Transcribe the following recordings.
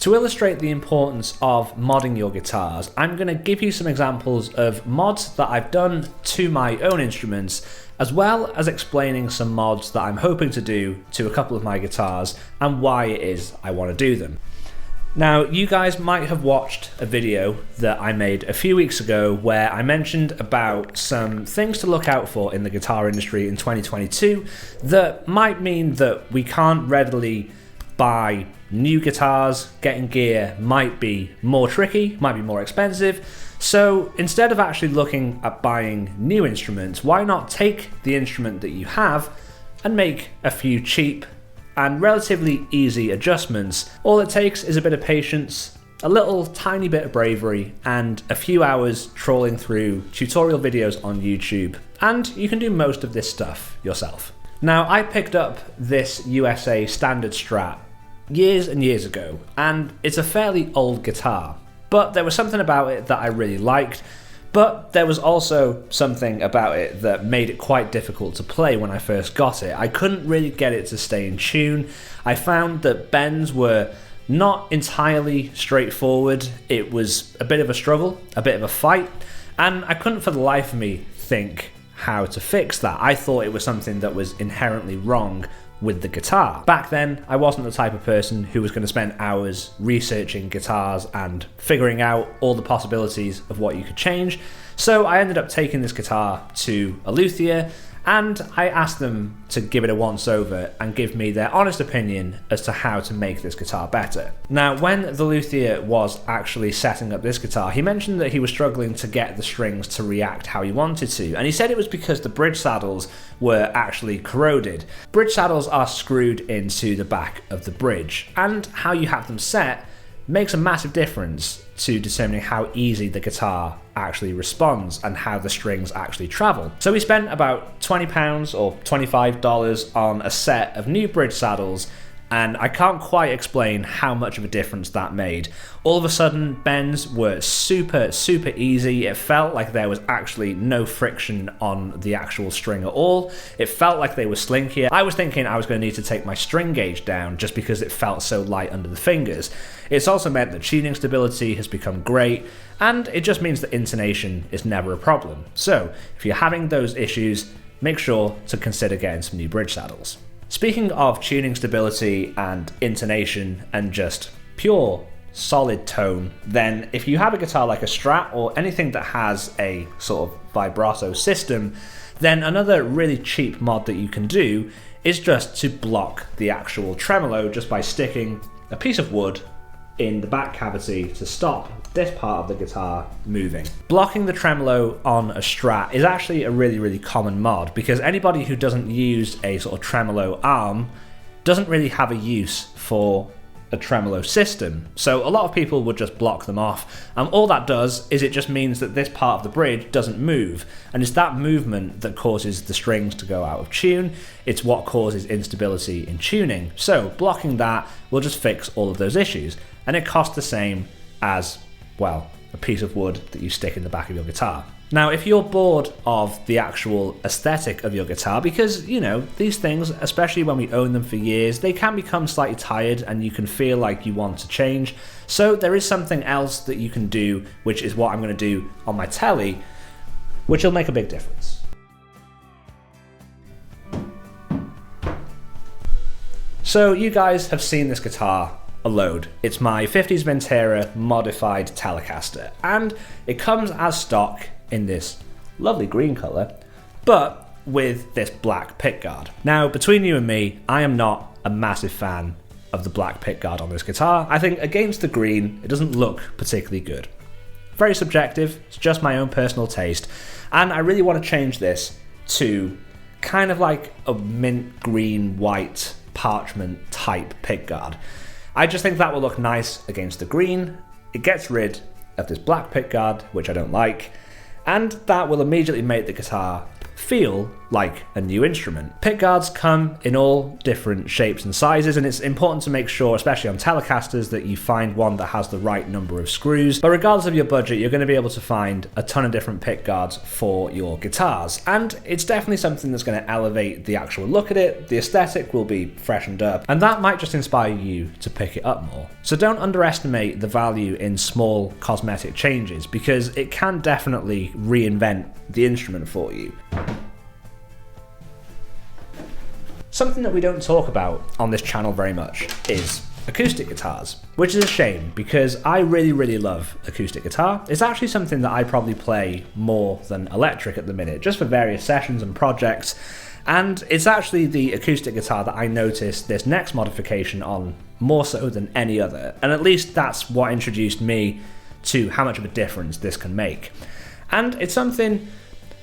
To illustrate the importance of modding your guitars, I'm going to give you some examples of mods that I've done to my own instruments, as well as explaining some mods that I'm hoping to do to a couple of my guitars and why it is I want to do them. Now, you guys might have watched a video that I made a few weeks ago where I mentioned about some things to look out for in the guitar industry in 2022 that might mean that we can't readily buy new guitars. Getting gear might be more tricky, might be more expensive. So instead of actually looking at buying new instruments, why not take the instrument that you have and make a few cheap and relatively easy adjustments? All it takes is a bit of patience, a little tiny bit of bravery, and a few hours trawling through tutorial videos on YouTube, and you can do most of this stuff yourself. Now, I picked up this USA standard Strat years and years ago, and it's a fairly old guitar, but there was something about it that I really liked. But there was also something about it that made it quite difficult to play when I first got it. I couldn't really get it to stay in tune. I found that bends were not entirely straightforward. It was a bit of a struggle, a bit of a fight, and I couldn't for the life of me think how to fix that. I thought it was something that was inherently wrong with the guitar. Back then, I wasn't the type of person who was going to spend hours researching guitars and figuring out all the possibilities of what you could change. So I ended up taking this guitar to a luthier, and I asked them to give it a once over and give me their honest opinion as to how to make this guitar better. Now, when the luthier was actually setting up this guitar, he mentioned that he was struggling to get the strings to react how he wanted to, and he said it was because the bridge saddles were actually corroded. Bridge saddles are screwed into the back of the bridge, and how you have them set makes a massive difference to determining how easy the guitar actually responds and how the strings actually travel. So we spent about £20 or $25 on a set of new bridge saddles, and I can't quite explain how much of a difference that made. All of a sudden, bends were super easy. It felt like there was actually no friction on the actual string at all. It felt like they were slinkier. I was thinking I was going to need to take my string gauge down just because it felt so light under the fingers. It's also meant that tuning stability has become great, and it just means that intonation is never a problem. So if you're having those issues, make sure to consider getting some new bridge saddles. Speaking of tuning stability and intonation and just pure solid tone, then if you have a guitar like a Strat or anything that has a sort of vibrato system, then another really cheap mod that you can do is just to block the actual tremolo just by sticking a piece of wood in the back cavity to stop this part of the guitar moving. Blocking the tremolo on a Strat is actually a really common mod, because anybody who doesn't use a sort of tremolo arm doesn't really have a use for a tremolo system. So a lot of people would just block them off, and all that does is it just means that this part of the bridge doesn't move, and it's that movement that causes the strings to go out of tune. It's what causes instability in tuning. So blocking that will just fix all of those issues, and it costs the same as, well, a piece of wood that you stick in the back of your guitar. Now, if you're bored of the actual aesthetic of your guitar, because, you know, these things, especially when we own them for years, they can become slightly tired and you can feel like you want to change. So there is something else that you can do, which is what I'm going to do on my telly, which will make a big difference. So you guys have seen this guitar a load. It's my 50s Ventera modified Telecaster, and it comes as stock in this lovely green colour, but with this black pickguard. Now, between you and me, I am not a massive fan of the black pickguard on this guitar. I think against the green, it doesn't look particularly good. Very subjective, it's just my own personal taste, and I really want to change this to kind of like a mint green, white, parchment type pickguard. I just think that will look nice against the green. It gets rid of this black pickguard, which I don't like, and that will immediately make the guitar feel like a new instrument. Pickguards come in all different shapes and sizes, and it's important to make sure, especially on Telecasters, that you find one that has the right number of screws. But regardless of your budget, you're going to be able to find a ton of different pickguards for your guitars, and it's definitely something that's going to elevate the actual look at it. The aesthetic will be freshened up, and that might just inspire you to pick it up more. So don't underestimate the value in small cosmetic changes, because it can definitely reinvent the instrument for you. Something that we don't talk about on this channel very much is acoustic guitars, which is a shame because I really love acoustic guitar. It's actually something that I probably play more than electric at the minute, just for various sessions and projects, and it's actually the acoustic guitar that I noticed this next modification on more so than any other, and at least that's what introduced me to how much of a difference this can make. And it's something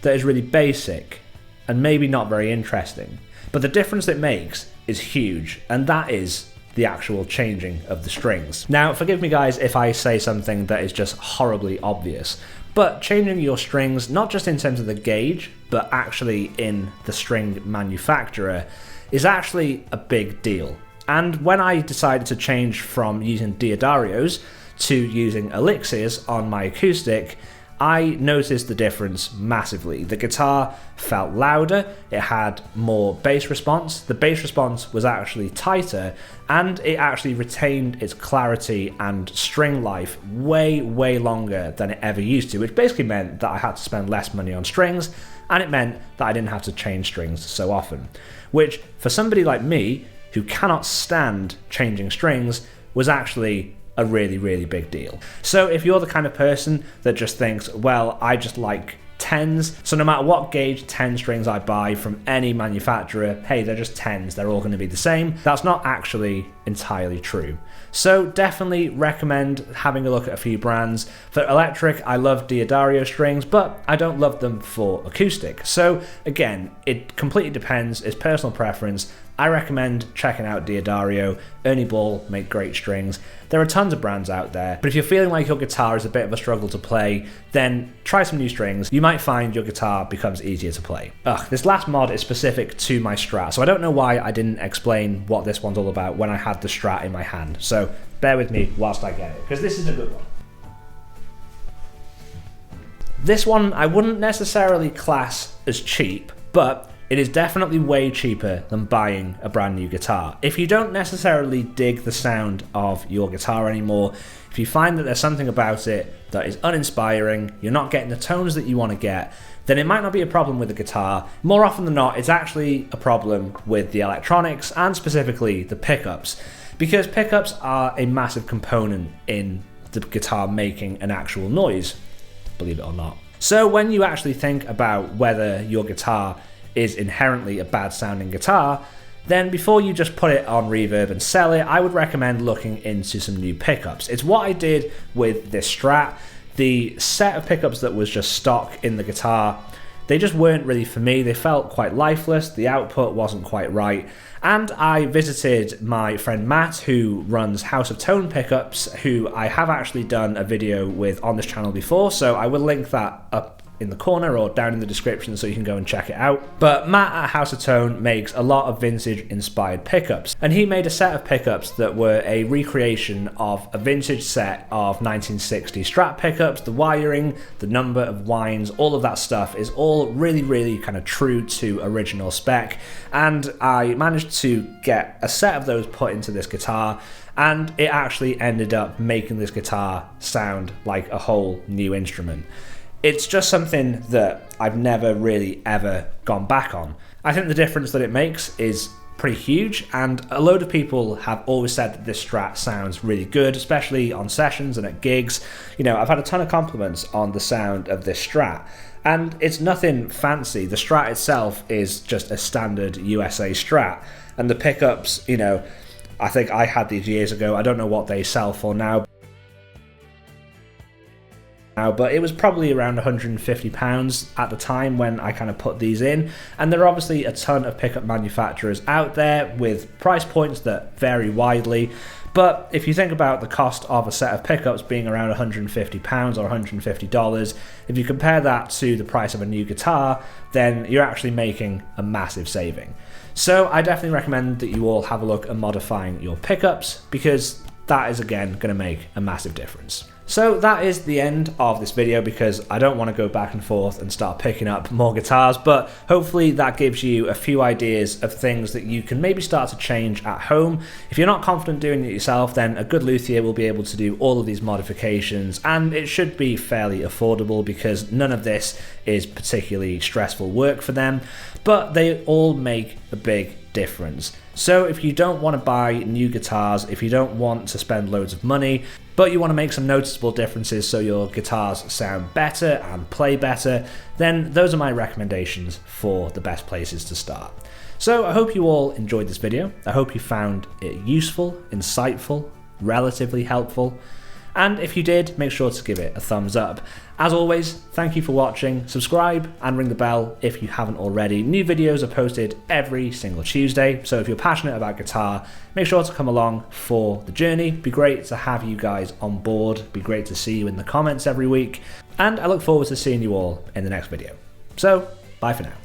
that is really basic and maybe not very interesting, but the difference it makes is huge, and that is the actual changing of the strings. Now, forgive me guys if I say something that is just horribly obvious, but changing your strings, not just in terms of the gauge, but actually in the string manufacturer, is actually a big deal. And when I decided to change from using Diodarios to using Elixirs on my acoustic, I noticed the difference massively. The guitar felt louder, it had more bass response, the bass response was actually tighter, and it actually retained its clarity and string life way longer than it ever used to, which basically meant that I had to spend less money on strings, and it meant that I didn't have to change strings so often, which for somebody like me, who cannot stand changing strings, was actually a really big deal. So if you're the kind of person that just thinks, well, I just like 10s, so no matter what gauge 10 strings I buy from any manufacturer, hey, they're just 10s, they're all going to be the same, that's not actually entirely true. So definitely recommend having a look at a few brands. For electric, I love Diodario strings, but I don't love them for acoustic. So again, it completely depends, it's personal preference. I recommend checking out Diodario. Ernie Ball make great strings. There are tons of brands out there, but if you're feeling like your guitar is a bit of a struggle to play, then try some new strings. You might find your guitar becomes easier to play. This last mod is specific to my Strat, so I don't know why I didn't explain what this one's all about when I had the Strat in my hand. So bear with me whilst I get it, because this is a good one. This one I wouldn't necessarily class as cheap, but it is definitely way cheaper than buying a brand new guitar. If you don't necessarily dig the sound of your guitar anymore, if you find that there's something about it that is uninspiring, you're not getting the tones that you want to get, then it might not be a problem with the guitar. More often than not, it's actually a problem with the electronics and specifically the pickups, because pickups are a massive component in the guitar making an actual noise, believe it or not. So when you actually think about whether your guitar is inherently a bad sounding guitar, then before you just put it on reverb and sell it, I would recommend looking into some new pickups. It's what I did with this Strat. The set of pickups that was just stock in the guitar, they just weren't really for me. They felt quite lifeless, the output wasn't quite right, and I visited my friend Matt, who runs House of Tone Pickups, who I have actually done a video with on this channel before, so I will link that up in the corner or down in the description so you can go and check it out. But Matt at House of Tone makes a lot of vintage inspired pickups, and he made a set of pickups that were a recreation of a vintage set of 1960 Strat pickups. The wiring, the number of winds, all of that stuff is all really kind of true to original spec, and I managed to get a set of those put into this guitar, and it actually ended up making this guitar sound like a whole new instrument. It's just something that I've never really ever gone back on. I think the difference that it makes is pretty huge, and a load of people have always said that this Strat sounds really good, especially on sessions and at gigs. You know, I've had a ton of compliments on the sound of this Strat, and it's nothing fancy. The Strat itself is just a standard USA Strat, and the pickups, you know, I think I had these years ago. I don't know what they sell for now, but it was probably around £150 at the time when I kind of put these in, and there are obviously a ton of pickup manufacturers out there with price points that vary widely, But if you think about the cost of a set of pickups being around £150 or $150, if you compare that to the price of a new guitar, then you're actually making a massive saving. So I definitely recommend that you all have a look at modifying your pickups, because that is again going to make a massive difference. So that is the end of this video, because I don't want to go back and forth and start picking up more guitars, but hopefully that gives you a few ideas of things that you can maybe start to change at home. If you're not confident doing it yourself, then a good luthier will be able to do all of these modifications, and it should be fairly affordable because none of this is particularly stressful work for them, but they all make a big difference. So if you don't want to buy new guitars, if you don't want to spend loads of money, but you want to make some noticeable differences so your guitars sound better and play better, then those are my recommendations for the best places to start. So I hope you all enjoyed this video. I hope you found it useful, insightful, relatively helpful. And if you did, make sure to give it a thumbs up. As always, thank you for watching. Subscribe and ring the bell if you haven't already. New videos are posted every single Tuesday, so if you're passionate about guitar, make sure to come along for the journey. It'd be great to have you guys on board. It'd be great to see you in the comments every week. And I look forward to seeing you all in the next video. So, bye for now.